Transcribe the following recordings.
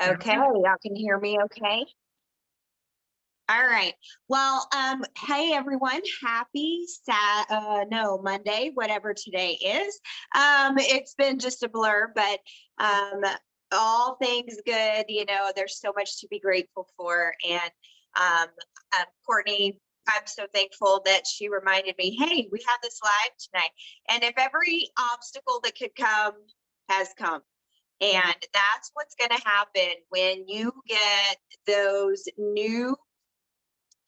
Okay, y'all can hear me okay? All right. Well, hey everyone, happy Monday, whatever today is. It's been just a blur, but um all things good, there's so much to be grateful for. And um Courtney, I'm so thankful that she reminded me, hey, we have this live tonight. And if every obstacle that could come has come. And that's what's going to happen when you get those new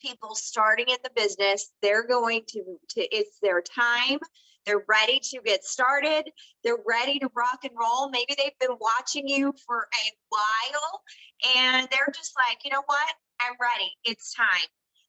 people starting in the business. They're going to it's their time. They're ready to get started. They're ready to rock and roll. Maybe they've been watching you for a while and they're just like, you know what? I'm ready. It's time.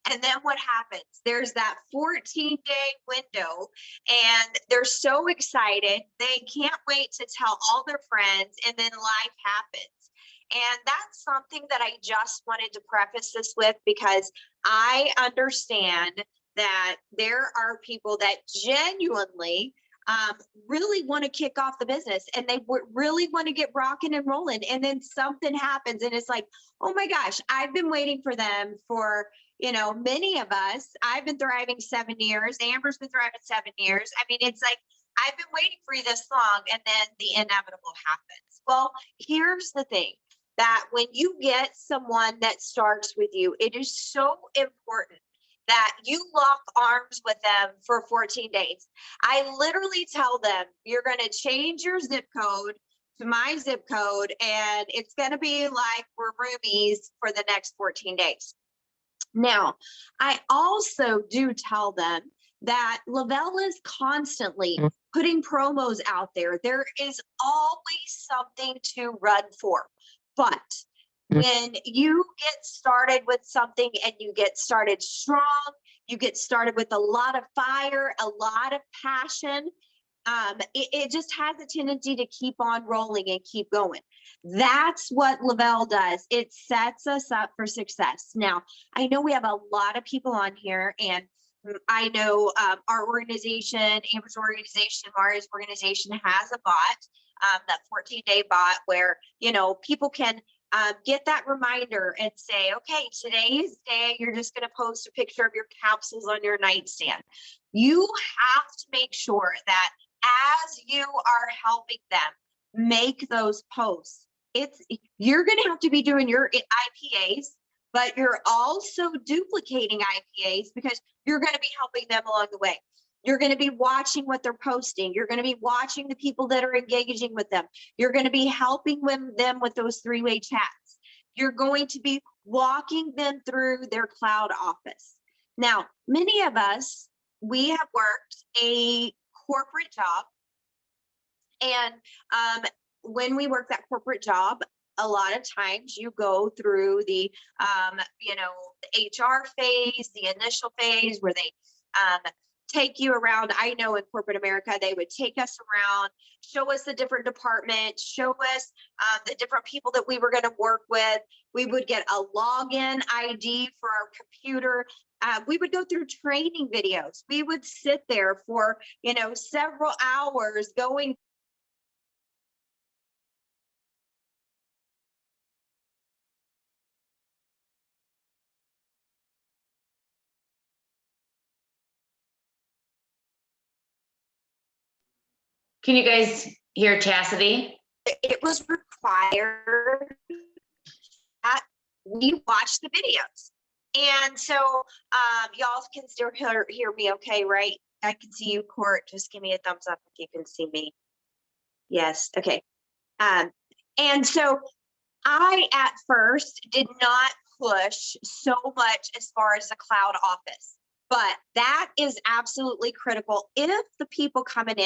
And then what happens? There's that 14-day window and they're so excited. They can't wait to tell all their friends, and then life happens. And that's something that I just wanted to preface this with, because I understand that there are people that genuinely really want to kick off the business, and they really want to get rocking and rolling. And then something happens and it's like, oh my gosh, I've been waiting for them for, many of us. I've been thriving 7 years. Amber's been thriving 7 years. I mean, it's like, I've been waiting for you this long, and then the inevitable happens. Well, here's the thing, that when you get someone that starts with you, it is so important that you lock arms with them for 14 days. I literally tell them, you're going to change your zip code to my zip code, and it's going to be like we're roomies for the next 14 days. Now, I also do tell them that Lavelle is constantly putting promos out there. There is always something to run for. But when you get started with something and you get started strong, you get started with a lot of fire, a lot of passion, it just has a tendency to keep on rolling and keep going. That's what Lavelle does. It sets us up for success. Now, I know we have a lot of people on here, and I know our organization, Amber's organization, Maria's organization has a bot, that 14-day bot where, people can get that reminder and say, okay, today's day, you're just going to post a picture of your capsules on your nightstand. You have to make sure that as you are helping them make those posts, you're going to have to be doing your IPAs, but you're also duplicating IPAs because you're going to be helping them along the way. You're going to be watching what they're posting. You're going to be watching the people that are engaging with them. You're going to be helping them with those 3-way chats. You're going to be walking them through their cloud office. Now, many of us, we have worked a corporate job. And when we work that corporate job, a lot of times you go through the, the HR phase, the initial phase where they take you around. I know in corporate America, they would take us around, show us the different departments, show us the different people that we were going to work with. We would get a login ID for our computer. We would go through training videos. We would sit there for, several hours going. Can you guys hear Chastity? It was required that we watch the videos. And so y'all can still hear me okay, right? I can see you, Court. Just give me a thumbs up if you can see me. Yes, okay. And so I at first did not push so much as far as the cloud office. But that is absolutely critical if the people coming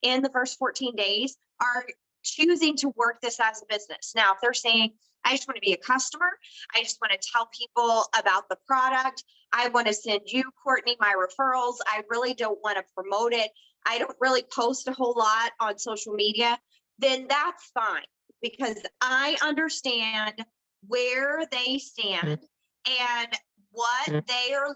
in the first 14 days are choosing to work this as a business. Now, if they're saying, I just want to be a customer, I just want to tell people about the product, I want to send you, Courtney, my referrals, I really don't want to promote it, I don't really post a whole lot on social media, then that's fine, because I understand where they stand and what they are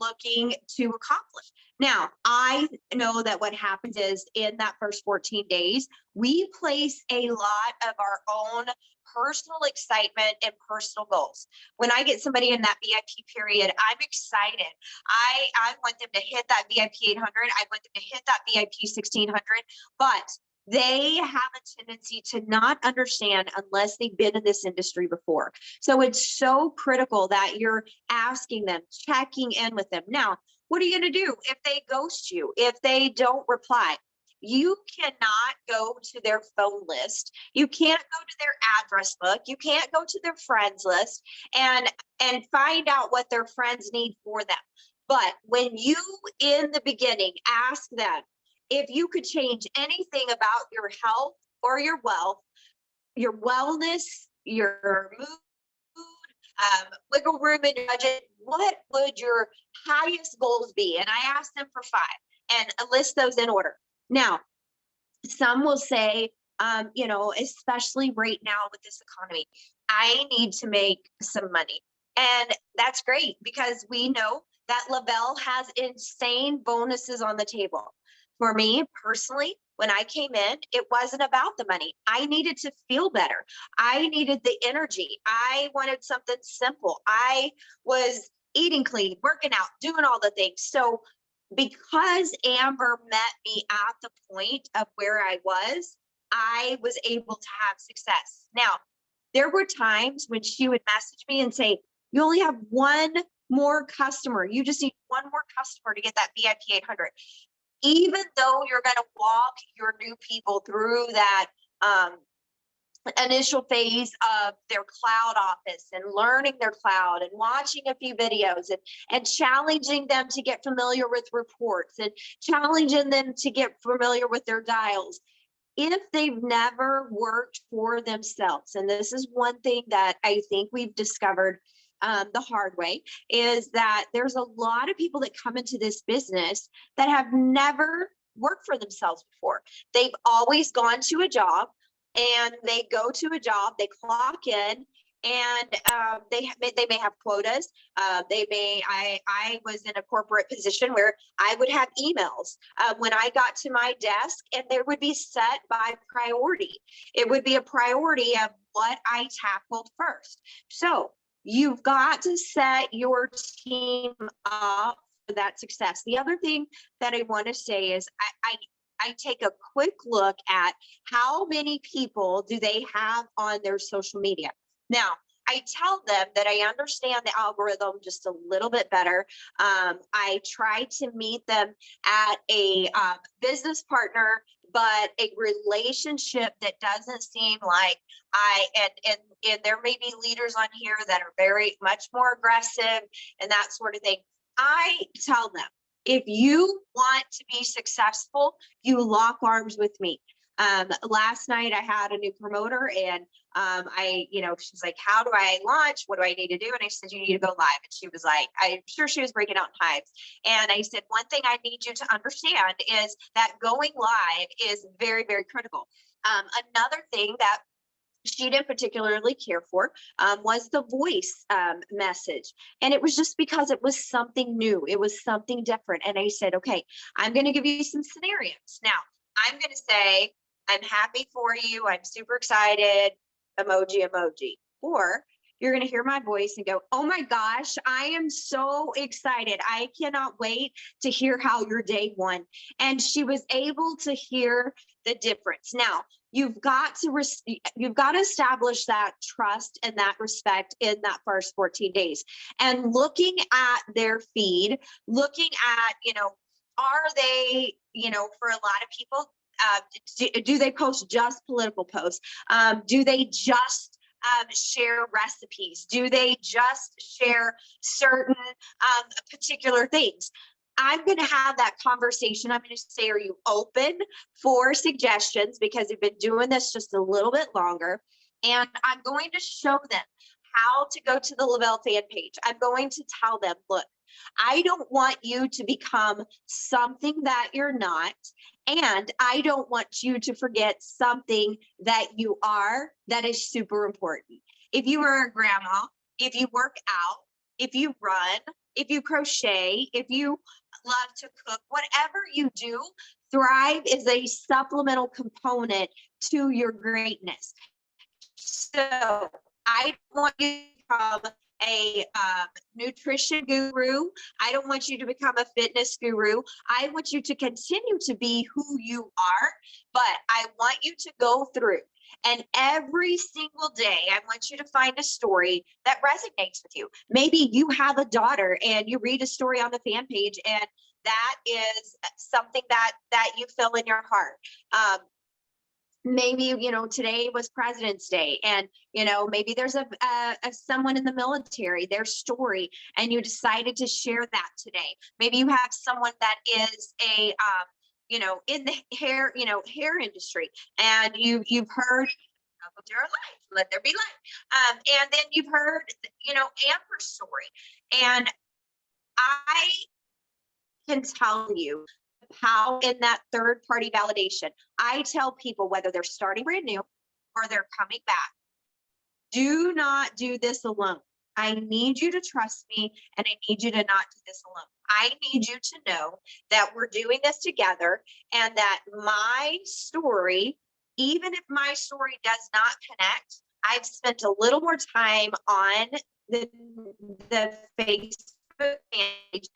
looking to accomplish. Now, I know that what happens is in that first 14 days, we place a lot of our own personal excitement and personal goals. When I get somebody in that VIP period, I'm excited. I want them to hit that VIP 800. I want them to hit that VIP 1600, but they have a tendency to not understand unless they've been in this industry before. So it's so critical that you're asking them, checking in with them. Now, what are you going to do if they ghost you, if they don't reply? You cannot go to their phone list. You can't go to their address book. You can't go to their friends list and find out what their friends need for them. But when you, in the beginning, ask them if you could change anything about your health or your wealth, your wellness, your mood, wiggle room in your budget, what would your highest goals be? And I asked them for 5 and list those in order. Now, some will say, especially right now with this economy, I need to make some money. And that's great because we know that Lavelle has insane bonuses on the table. For me personally, when I came in, it wasn't about the money. I needed to feel better. I needed the energy. I wanted something simple. I was eating clean, working out, doing all the things. So because Amber met me at the point of where I was able to have success. Now, there were times when she would message me and say, you only have one more customer. You just need one more customer to get that VIP 800. Even though you're going to walk your new people through that initial phase of their cloud office and learning their cloud and watching a few videos and challenging them to get familiar with reports and challenging them to get familiar with their dials. If they've never worked for themselves, and this is one thing that I think we've discovered the hard way, is that there's a lot of people that come into this business that have never worked for themselves before. They've always gone to a job, and they go to a job, they clock in, and they may have quotas. I was in a corporate position where I would have emails when I got to my desk, and there would be set by priority. It would be a priority of what I tackled first. So you've got to set your team up for that success. The other thing that I want to say is I take a quick look at how many people do they have on their social media. Now, I tell them that I understand the algorithm just a little bit better. I try to meet them at a business partner, but a relationship that doesn't seem like and there may be leaders on here that are very much more aggressive and that sort of thing. I tell them, if you want to be successful, you lock arms with me. Last night I had a new promoter and she's like, how do I launch? What do I need to do? And I said, you need to go live. And she was like, I'm sure she was breaking out in hives. And I said, one thing I need you to understand is that going live is very, very critical. Another thing that she didn't particularly care for was the voice message. And it was just because it was something new. It was something different. And I said, okay, I'm going to give you some scenarios. Now, I'm going to say, I'm happy for you. I'm super excited. Emoji, emoji. Or you're going to hear my voice and go, oh my gosh, I am so excited. I cannot wait to hear how your day went. And she was able to hear the difference. Now, you've got to establish that trust and that respect in that first 14 days. And looking at their feed, looking at, are they, for a lot of people, do they post just political posts? Do they just share recipes? Do they just share certain particular things? I'm going to have that conversation. I'm going to say, are you open for suggestions? Because you've been doing this just a little bit longer. And I'm going to show them how to go to the Lavelle fan page. I'm going to tell them, look, I don't want you to become something that you're not. And I don't want you to forget something that you are that is super important. If you are a grandma, if you work out, if you run, if you crochet, if you love to cook, whatever you do, Thrive is a supplemental component to your greatness. So I want you to become a nutrition guru. I don't want you to become a fitness guru. I want you to continue to be who you are, but I want you to go through. And every single day, I want you to find a story that resonates with you. Maybe you have a daughter and you read a story on the fan page, and that is something that you feel in your heart. Maybe today was President's Day, and maybe there's a someone in the military, their story, and you decided to share that today. Maybe you have someone that is a in the hair industry, and you've heard their life, let there be light, and then you've heard Amber's story, and I can tell you how in that third party validation. I tell people, whether they're starting brand new or they're coming back, do not do this alone. I need you to trust me, and I need you to not do this alone. I need you to know that we're doing this together, and that my story, even if my story does not connect, I've spent a little more time on the Facebook page,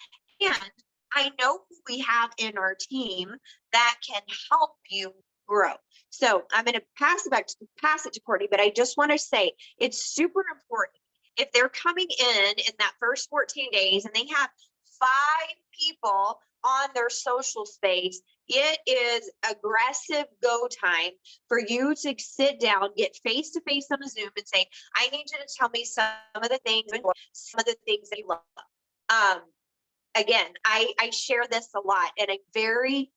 and I know who we have in our team that can help you grow. So I'm going to pass it to Courtney, but I just want to say it's super important. If they're coming in that first 14 days and they have 5 people on their social space, it is aggressive go time for you to sit down, get face to face on a Zoom, and say, I need you to tell me some of the things that you love. Again, I share this a lot, and I'm very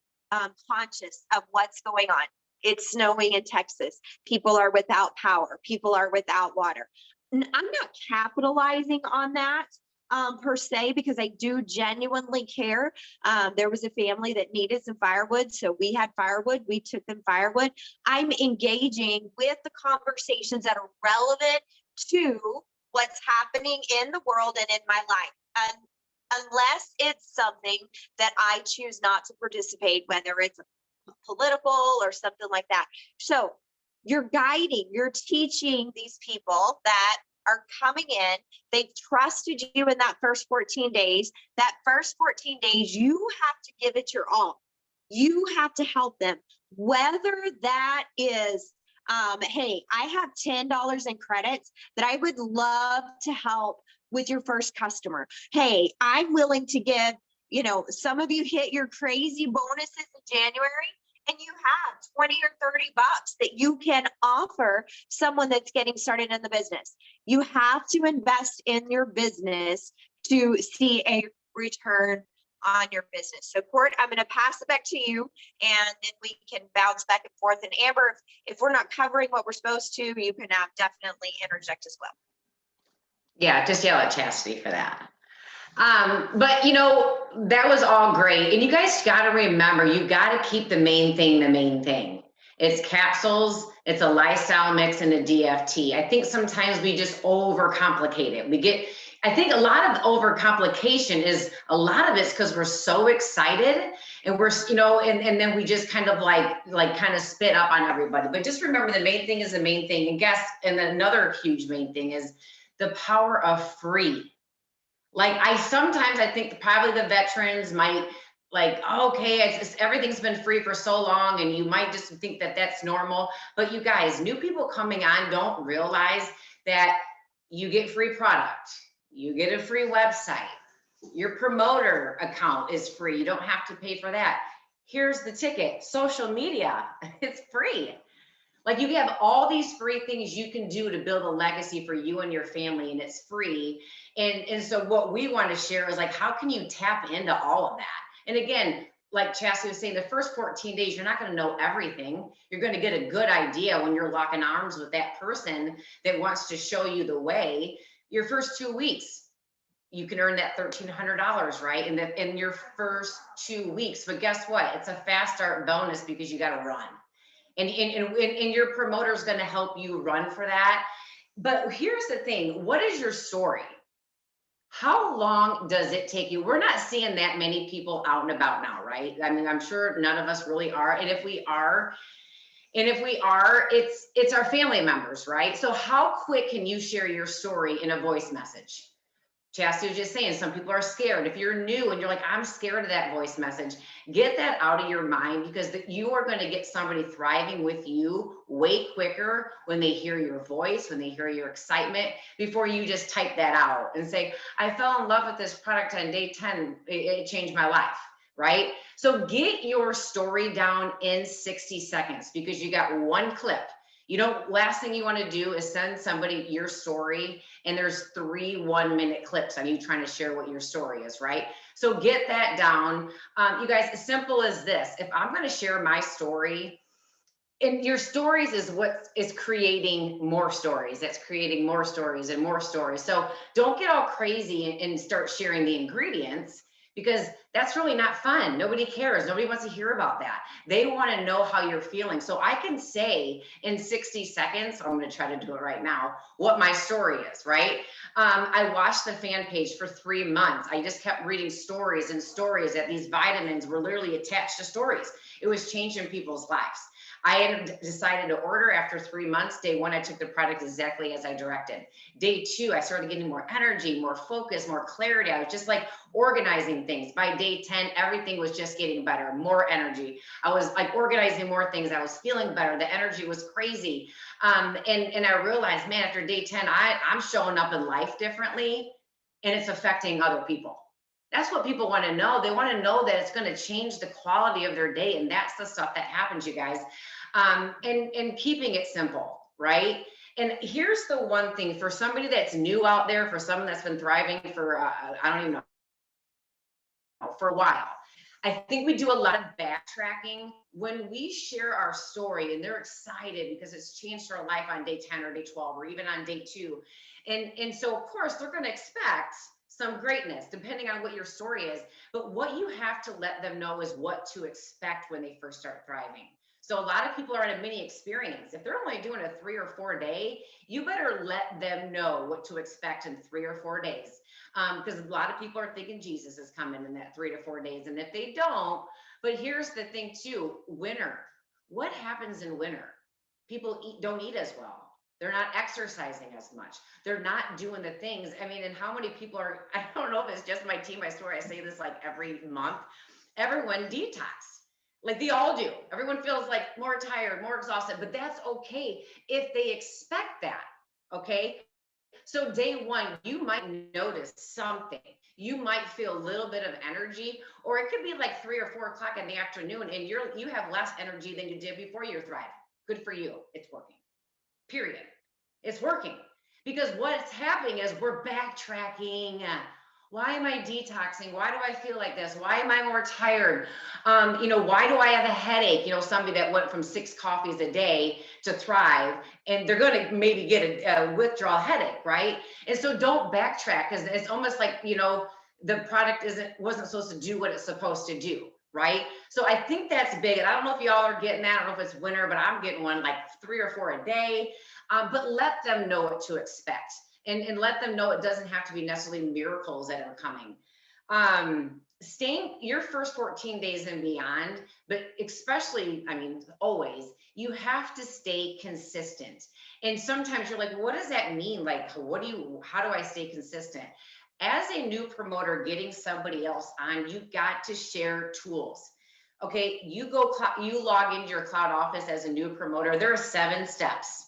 conscious of what's going on. It's snowing in Texas. People are without power. People are without water. I'm not capitalizing on that per se, because I do genuinely care. There was a family that needed some firewood, so we had firewood. We took them firewood. I'm engaging with the conversations that are relevant to what's happening in the world and in my life. Unless it's something that I choose not to participate, whether it's political or something like that. So you're guiding, you're teaching these people that are coming in. They've trusted you in that first 14 days. That first 14 days, you have to give it your all. You have to help them, whether that is hey, I have $10 in credits that I would love to help with your first customer. Hey, I'm willing to give, some of you hit your crazy bonuses in January, and you have 20 or 30 bucks that you can offer someone that's getting started in the business. You have to invest in your business to see a return on your business. So Court, I'm going to pass it back to you, and then we can bounce back and forth. And Amber, if we're not covering what we're supposed to, you can definitely interject as well. Yeah, just yell at Chastity for that. But that was all great. And you guys got to remember, you got to keep the main thing. It's capsules, it's a lifestyle mix, and a DFT. I think sometimes we just overcomplicate it. I think a lot of overcomplication is, a lot of it's because we're so excited, and we're, and then we just kind of kind of spit up on everybody. But just remember, the main thing is the main thing. And another huge main thing is the power of free. Sometimes I think probably the veterans might okay, everything's been free for so long, and you might just think that that's normal. But you guys, new people coming on don't realize that you get free product, you get a free website, your promoter account is free. You don't have to pay for that. Here's the ticket: social media, it's free. You have all these free things you can do to build a legacy for you and your family, and it's free. And so what we want to share is how can you tap into all of that? And again, like Chastity was saying, the first 14 days, you're not going to know everything. You're going to get a good idea when you're locking arms with that person that wants to show you the way. Your first 2 weeks, you can earn that $1,300, right? In your first 2 weeks. But guess what? It's a fast start bonus, because you got to run. And your promoter is going to help you run for that. But here's the thing: what is your story? How long does it take you? We're not seeing that many people out and about now, right? I mean, I'm sure none of us really are. And if we are, it's our family members, right? So how quick can you share your story in a voice message? Chastity was just saying, some people are scared. If you're new and you're like, I'm scared of that voice message, get that out of your mind, because you are going to get somebody thriving with you way quicker when they hear your voice, when they hear your excitement, before you just type that out and say, I fell in love with this product on day 10. It changed my life, right? So get your story down in 60 seconds, because you got one clip. Last thing you want to do is send somebody your story and there's 3 1-minute clips on you trying to share what your story is, right? So get that down. You guys, as simple as this: if I'm going to share my story, and your stories is what is creating more stories. That's creating more stories and more stories. So don't get all crazy and start sharing the ingredients, because that's really not fun. Nobody cares. Nobody wants to hear about that. They want to know how you're feeling. So I can say in 60 seconds, I'm going to try to do it right now, what my story is, right? I watched the fan page for 3 months. I just kept reading stories and stories that these vitamins were literally attached to stories. It was changing people's lives. I had decided to order after 3 months. Day 1, I took the product exactly as I directed. Day 2, I started getting more energy, more focus, more clarity. I was just like organizing things. By day 10, everything was just getting better, more energy. I was like organizing more things. I was feeling better. The energy was crazy. And I realized, man, after day 10, I'm showing up in life differently, and it's affecting other people. That's what people want to know. They want to know that it's going to change the quality of their day. And that's the stuff that happens, you guys. And keeping it simple, right? And here's the one thing for somebody that's new out there, for someone that's been thriving for, I don't even know, for a while. I think we do a lot of backtracking when we share our story and they're excited because it's changed their life on day 10 or day 12 or even on day 2. And so of course they're going to expect some greatness depending on what your story is. But what you have to let them know is what to expect when they first start thriving. So a lot of people are in a mini experience. If they're only doing a 3 or 4 day, you better let them know what to expect in 3 or 4 days. Because a lot of people are thinking Jesus is coming in that 3 to 4 days. And if they don't, but here's the thing too, winter. What happens in winter? People don't eat as well. They're not exercising as much. They're not doing the things. I mean, and how many people are, I don't know if it's just my team. I swear I say this like every month. Everyone detox. Like they all do. Everyone feels like more tired, more exhausted, but that's okay if they expect that. Okay. So day 1, you might notice something. You might feel a little bit of energy, or it could be like 3 or 4 o'clock in the afternoon, and you have less energy than you did before you're thriving. Good for you. It's working. Period. It's working. Because what's happening is we're backtracking. Why am I detoxing? Why do I feel like this? Why am I more tired? Why do I have a headache? Somebody that went from 6 coffees a day to thrive, and they're going to maybe get a withdrawal headache, right? And so don't backtrack, because it's almost like, the product wasn't supposed to do what it's supposed to do, right? So I think that's big. And I don't know if y'all are getting that. I don't know if it's winter, but I'm getting one like 3 or 4 a day. But let them know what to expect. And let them know it doesn't have to be necessarily miracles that are coming. Staying your first 14 days and beyond, but especially, I mean, always, you have to stay consistent. And sometimes you're like, what does that mean? Like, how do I stay consistent? As a new promoter getting somebody else on, you've got to share tools. Okay, you log into your cloud office as a new promoter. There are 7 steps.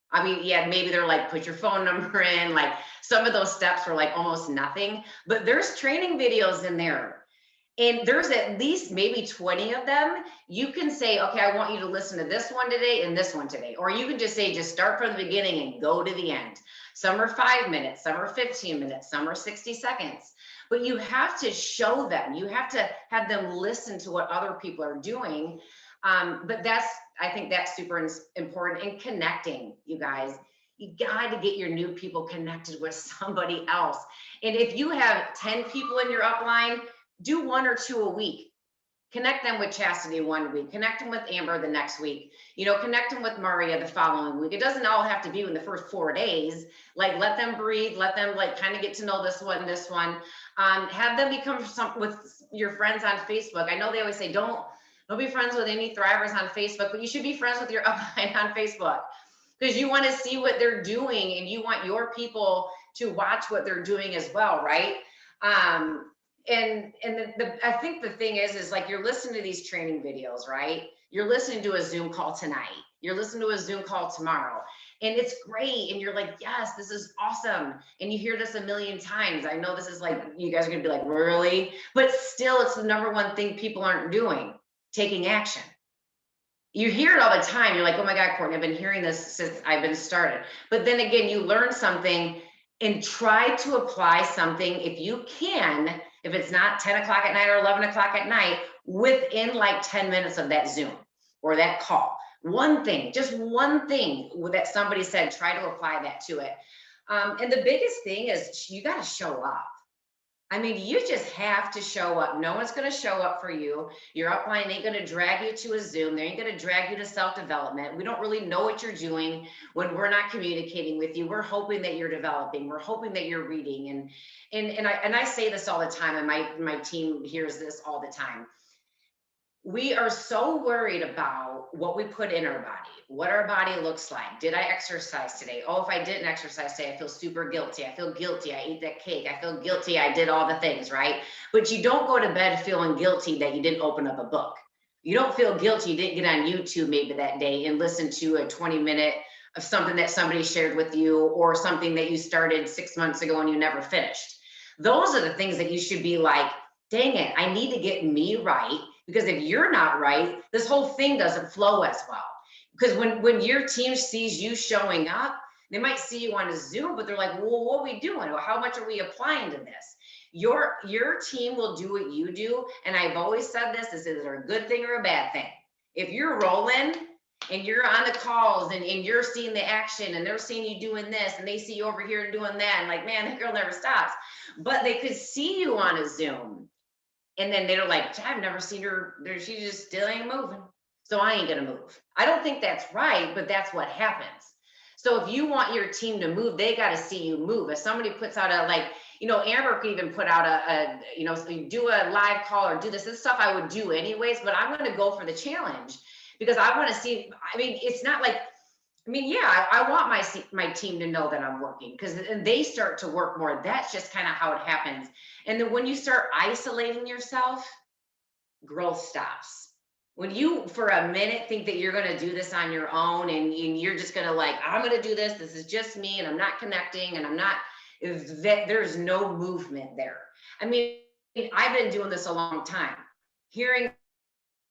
I mean, yeah, maybe they're like, put your phone number in, like some of those steps were like almost nothing, but there's training videos in there. And there's at least maybe 20 of them. You can say, okay, I want you to listen to this one today and this one today. Or you can just say, just start from the beginning and go to the end. Some are 5 minutes, some are 15 minutes, some are 60 seconds. But you have to show them, you have to have them listen to what other people are doing. But I think that's super important. And connecting, you guys. You got to get your new people connected with somebody else. And if you have 10 people in your upline, do 1 or 2 a week. Connect them with Chastity one week, connect them with Amber the next week, connect them with Maria the following week. It doesn't all have to be in the first 4 days. Like, let them breathe, let them like kind of get to know this one. Have them become with your friends on Facebook. I know they always say, don't be friends with any thrivers on Facebook, but you should be friends with your upline on Facebook, because you want to see what they're doing and you want your people to watch what they're doing as well, right? And I think the thing is like, you're listening to these training videos, right? You're listening to a Zoom call tonight. You're listening to a Zoom call tomorrow, and it's great. And you're like, yes, this is awesome. And you hear this a million times. I know this is like, you guys are gonna be like, really? But still, it's the number one thing people aren't doing, taking action. You hear it all the time. You're like, oh my God, Courtney, I've been hearing this since I've been started. But then again, you learn something and try to apply something if you can, if it's not 10 o'clock at night or 11 o'clock at night, within like 10 minutes of that Zoom or that call. One thing, just one thing that somebody said, try to apply that to it. And the biggest thing is you got to show up. I mean, you just have to show up. No one's going to show up for you. Your upline ain't going to drag you to a Zoom. They ain't going to drag you to self-development. We don't really know what you're doing when we're not communicating with you. We're hoping that you're developing. We're hoping that you're reading. And I say this all the time, and my team hears this all the time. We are so worried about what we put in our body, what our body looks like. Did I exercise today? Oh, if I didn't exercise today, I feel super guilty. I feel guilty. I ate that cake. I feel guilty. I did all the things, right? But you don't go to bed feeling guilty that you didn't open up a book. You don't feel guilty you didn't get on YouTube maybe that day and listen to a 20-minute of something that somebody shared with you, or something that you started 6 months ago and you never finished. Those are the things that you should be like, dang it, I need to get me right. Because if you're not right, this whole thing doesn't flow as well. Because when your team sees you showing up, they might see you on a Zoom, but they're like, well, what are we doing? Or how much are we applying to this? Your team will do what you do. And I've always said this is either a good thing or a bad thing. If you're rolling and you're on the calls and you're seeing the action and they're seeing you doing this and they see you over here doing that, and like, man, that girl never stops. But they could see you on a Zoom. And then they're like, I've never seen her. She just still ain't moving. So I ain't going to move. I don't think that's right, but that's what happens. So if you want your team to move, they got to see you move. If somebody puts out a, like, Amber could even put out so you do a live call or do this stuff I would do anyways, but I'm going to go for the challenge because I want to see. I mean, it's not like, yeah, I want my team to know that I'm working, because they start to work more. That's just kind of how it happens. And then when you start isolating yourself, growth stops. When you, for a minute, think that you're going to do this on your own and you're just going to like, I'm going to do this. This is just me, and I'm not connecting, and I'm not, there's no movement there. I mean, I've been doing this a long time. Hearing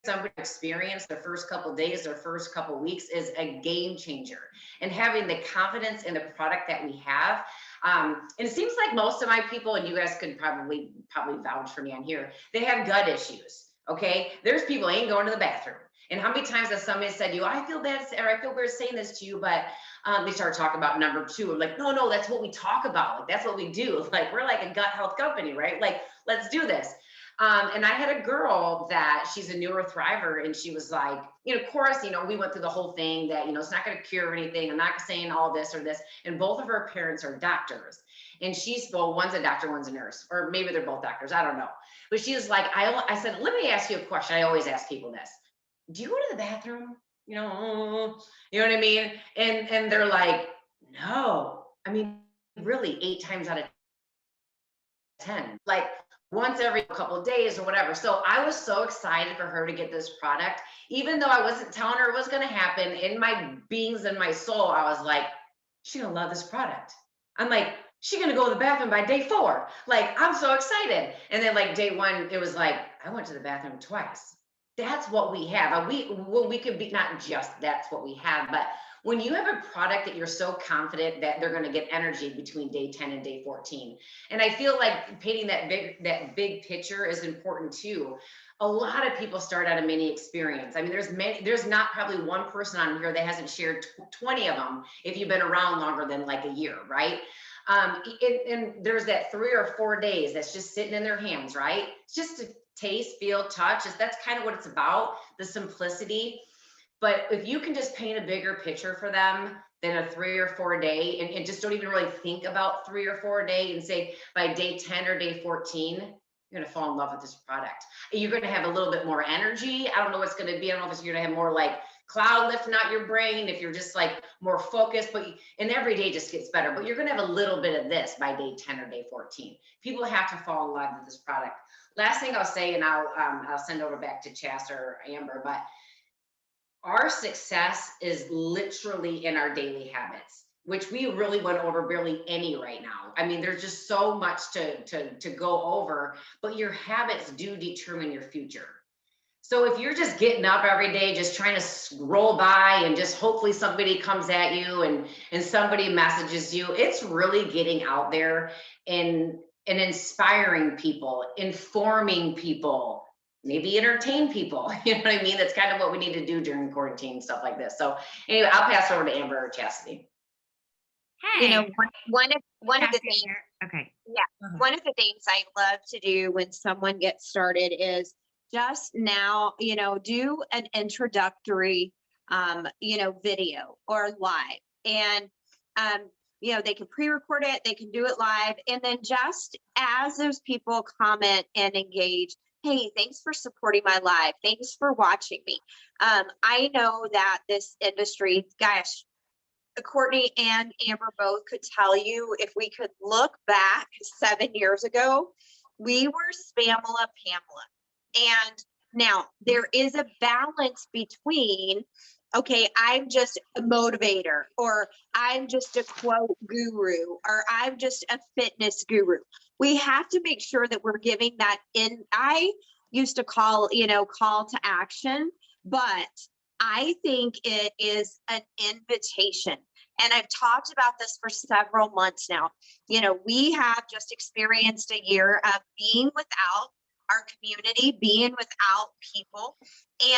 somebody experience the first couple of days or first couple of weeks is a game changer. And having the confidence in the product that we have. And it seems like most of my people, and you guys could probably vouch for me on here, they have gut issues. Okay. There's people ain't going to the bathroom. And how many times has somebody said to you, I feel bad, or I feel weird saying this to you, but they start talking about number two. I'm like, no, that's what we talk about. Like, that's what we do. Like, we're like a gut health company, right? Like, let's do this. And I had a girl that she's a newer thriver, and she was like, of course, we went through the whole thing that, it's not going to cure anything. I'm not saying all this or this. And both of her parents are doctors. And one's a doctor, one's a nurse, or maybe they're both doctors. I don't know. But she was like, I said, let me ask you a question. I always ask people this. Do you go to the bathroom? You know what I mean? And they're like, no. I mean, really 8 times out of 10, like once every couple of days or whatever. So I was so excited for her to get this product, even though I wasn't telling her it was going to happen. In my beings and my soul, I was like, she's going to love this product. I'm like, she's going to go to the bathroom by day 4. Like, I'm so excited. And then like day 1, it was like, I went to the bathroom twice. That's what we have. We could be not just that's what we have, but when you have a product that you're so confident that they're going to get energy between day 10 and day 14. And I feel like painting that big picture is important too. A lot of people start out a mini experience. I mean, there's not probably one person on here that hasn't shared 20 of them if you've been around longer than like a year, right? And there's that 3 or 4 days that's just sitting in their hands, right? It's just taste, feel, touch. That's kind of what it's about, the simplicity. But if you can just paint a bigger picture for them than a 3 or 4 day, and just don't even really think about 3 or 4 day, and say by day 10 or day 14, you're going to fall in love with this product. You're going to have a little bit more energy. I don't know what's going to be. I don't know if you're going to have more like cloud lifting out your brain, if you're just like more focused, and every day just gets better. But you're going to have a little bit of this by day 10 or day 14. People have to fall in love with this product. Last thing I'll say, and I'll send over back to Chas or Amber, but our success is literally in our daily habits, which we really went over barely any right now. I mean, there's just so much to go over, but your habits do determine your future. So if you're just getting up every day, just trying to scroll by and just hopefully somebody comes at you and somebody messages you, it's really getting out there and inspiring people, informing people, maybe entertain people. You know what I mean? That's kind of what we need to do during quarantine, stuff like this. So anyway, I'll pass over to Amber or Chastity. You know, Hey, one of the Chastity things, here. Okay. one of the things I love to do when someone gets started is just now, do an introductory, video or live. And, they can pre-record it, they can do it live. And then just as those people comment and engage, hey, thanks for supporting my live. Thanks for watching me. I know that this industry, gosh, Courtney and Amber both could tell you, if we could look back 7 years ago, we were Spamela Pamela. And now there is a balance between, okay, I'm just a motivator, or I'm just a quote guru, or I'm just a fitness guru. We have to make sure that we're giving that in. I used to call to action, but I think it is an invitation. And I've talked about this for several months now. We have just experienced a year of being without our community, being without people.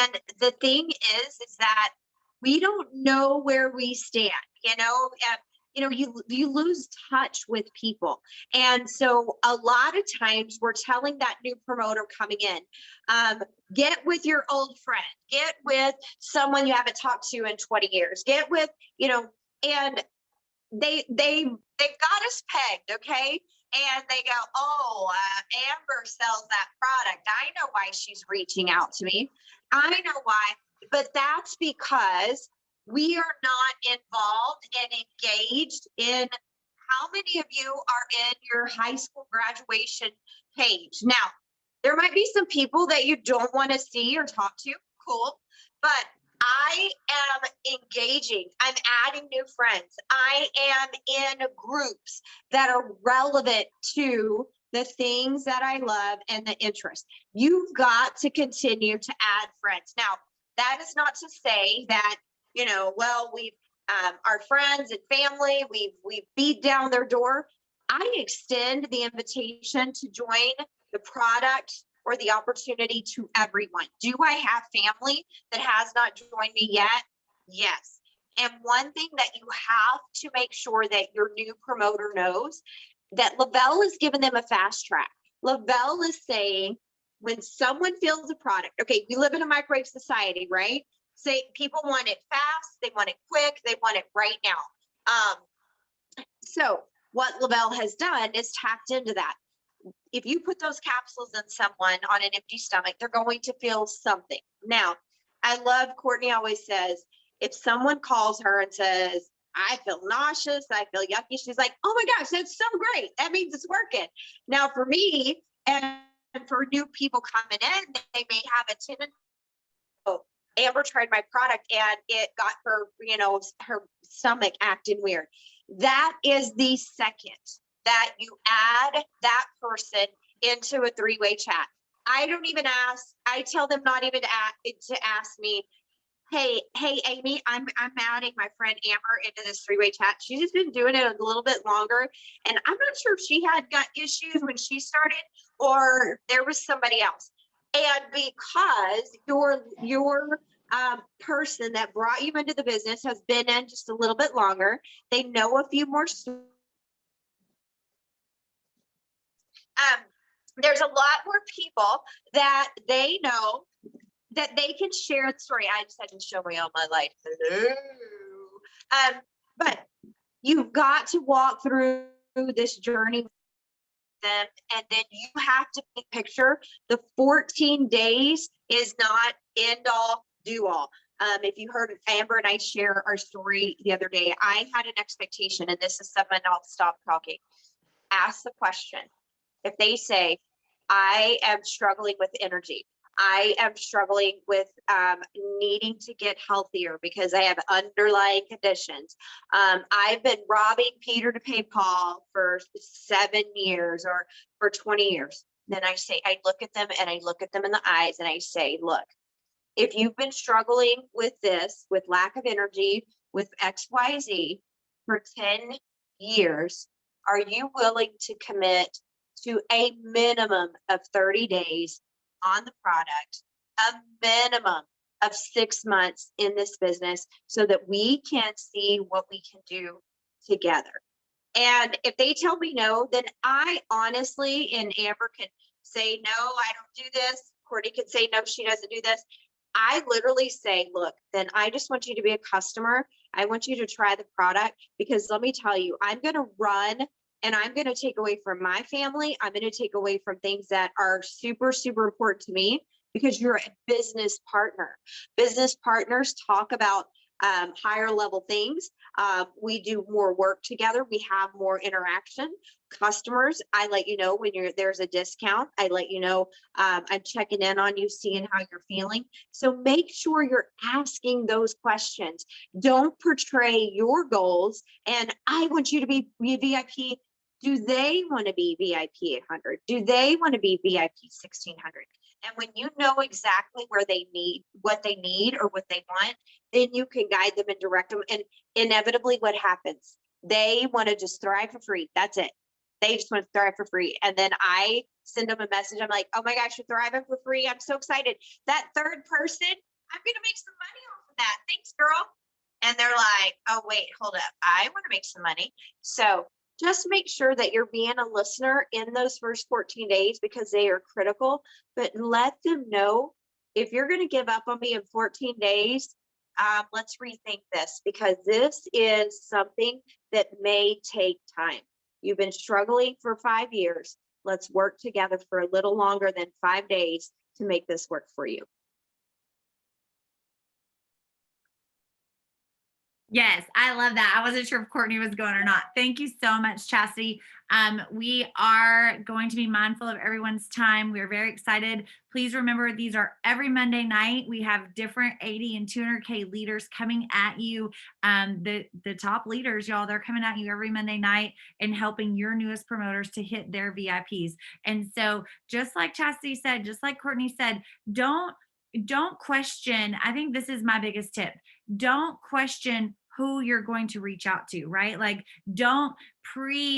And the thing is that we don't know where we stand, you lose touch with people. And so a lot of times we're telling that new promoter coming in, get with your old friend, get with someone you haven't talked to in 20 years, get with, and they've got us pegged. Okay. And they go, oh, Amber sells that product. I know why she's reaching out to me. I know why, but that's because we are not involved and engaged in how many of you are in your high school graduation page. Now, there might be some people that you don't want to see or talk to. Cool. But I am engaging. I'm adding new friends. I am in groups that are relevant to the things that I love and the interest. You've got to continue to add friends. Now, that is not to say that, we've our friends and family, we've beat down their door. I extend the invitation to join the product or the opportunity to everyone. Do I have family that has not joined me yet? Yes. And one thing that you have to make sure that your new promoter knows, that Lavelle is giving them a fast track. Lavelle is saying, when someone feels a product, okay, we live in a microwave society, right? Say people want it fast, they want it quick, they want it right now. So what Lavelle has done is tapped into that. If you put those capsules in someone on an empty stomach, they're going to feel something. Now, I love, Courtney always says, if someone calls her and says, I feel nauseous, I feel yucky, she's like, oh my gosh, that's so great. That means it's working. Now for me, and for new people coming in, they may have a tendency. Oh, Amber tried my product and it got her, her stomach acting weird. That is the second that you add that person into a three-way chat. I don't even ask, I tell them not even to ask me, hey, Amy, I'm adding my friend Amber into this three-way chat. She's just been doing it a little bit longer. And I'm not sure if she had gut issues when she started or there was somebody else. And because your person that brought you into the business has been in just a little bit longer, they know a few more stories. there's a lot more people that they know that they can share the story. I just had to show me all my life. Hello. But you've got to walk through this journey with them, and then you have to picture the 14 days is not end all do all. If you heard Amber and I share our story the other day, I had an expectation, and this is something I'll stop talking. Ask the question. If they say, I am struggling with energy, I am struggling with needing to get healthier because I have underlying conditions. I've been robbing Peter to pay Paul for 7 years or for 20 years. Then I say, I look at them and I look at them in the eyes and I say, look, if you've been struggling with this, with lack of energy, with XYZ for 10 years, are you willing to commit to a minimum of 30 days on the product, a minimum of 6 months in this business so that we can see what we can do together? And if they tell me no, then I honestly, and Amber can say, no, I don't do this. Courtney can say, no, she doesn't do this. I literally say, look, then I just want you to be a customer. I want you to try the product, because let me tell you, I'm going to run and I'm going to take away from my family. I'm going to take away from things that are super, super important to me, because you're a business partner. Business partners talk about higher level things. We do more work together. We have more interaction. Customers, I let you know when there's a discount. I let you know I'm checking in on you, seeing how you're feeling. So make sure you're asking those questions. Don't portray your goals and I want you to be VIP. Do they want to be VIP 800? Do they want to be VIP 1600? And when you know exactly where they need, what they need or what they want, then you can guide them and direct them. And inevitably what happens, they want to just thrive for free. That's it. They just want to thrive for free. And then I send them a message. I'm like, oh my gosh, you're thriving for free. I'm so excited. That third person, I'm going to make some money off of that. Thanks, girl. And they're like, oh, wait, hold up. I want to make some money. So just make sure that you're being a listener in those first 14 days, because they are critical. But let them know, if you're going to give up on me in 14 days, let's rethink this, because this is something that may take time. You've been struggling for 5 years. Let's work together for a little longer than 5 days to make this work for you. Yes, I love that. I wasn't sure if Courtney was going or not. Thank you so much, Chastity. We are going to be mindful of everyone's time. We're very excited. Please remember, these are every Monday night. We have different 80 and 200K leaders coming at you. The top leaders, y'all, they're coming at you every Monday night and helping your newest promoters to hit their VIPs. And so just like Chastity said, just like Courtney said, don't question. I think this is my biggest tip. Don't question who you're going to reach out to, right? Like, don't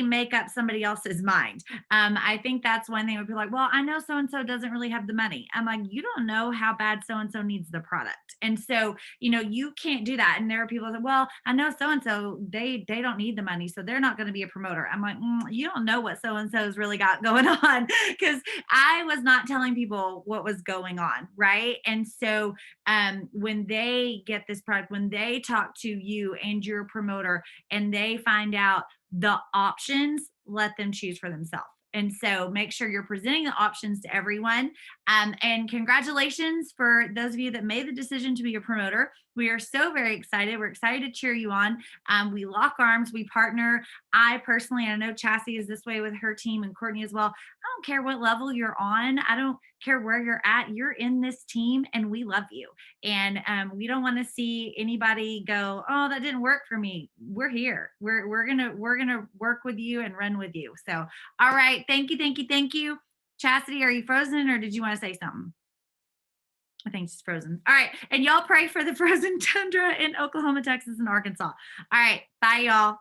make up somebody else's mind. I think that's one thing. Would be like, well, I know so-and-so doesn't really have the money. I'm like, you don't know how bad so-and-so needs the product. And so, you can't do that. And there are people that, well, I know so-and-so, they don't need the money, so they're not going to be a promoter. I'm like, you don't know what so-and-so's really got going on, because I was not telling people what was going on, right? And so when they get this product, when they talk to you and your promoter and they find out the options, let them choose for themselves. And so make sure you're presenting the options to everyone. And congratulations for those of you that made the decision to be a promoter. We are so very excited. We're excited to cheer you on. We lock arms, we partner. I personally, and I know Chassie is this way with her team, and Courtney as well. I don't care what level you're on. I don't care where you're at. You're in this team and we love you. And we don't want to see anybody go, oh, that didn't work for me. We're here. We're gonna work with you and run with you. So, all right. Thank you. Chastity, are you frozen or did you want to say something? I think she's frozen. All right. And y'all pray for the frozen tundra in Oklahoma, Texas, and Arkansas. All right. Bye, y'all.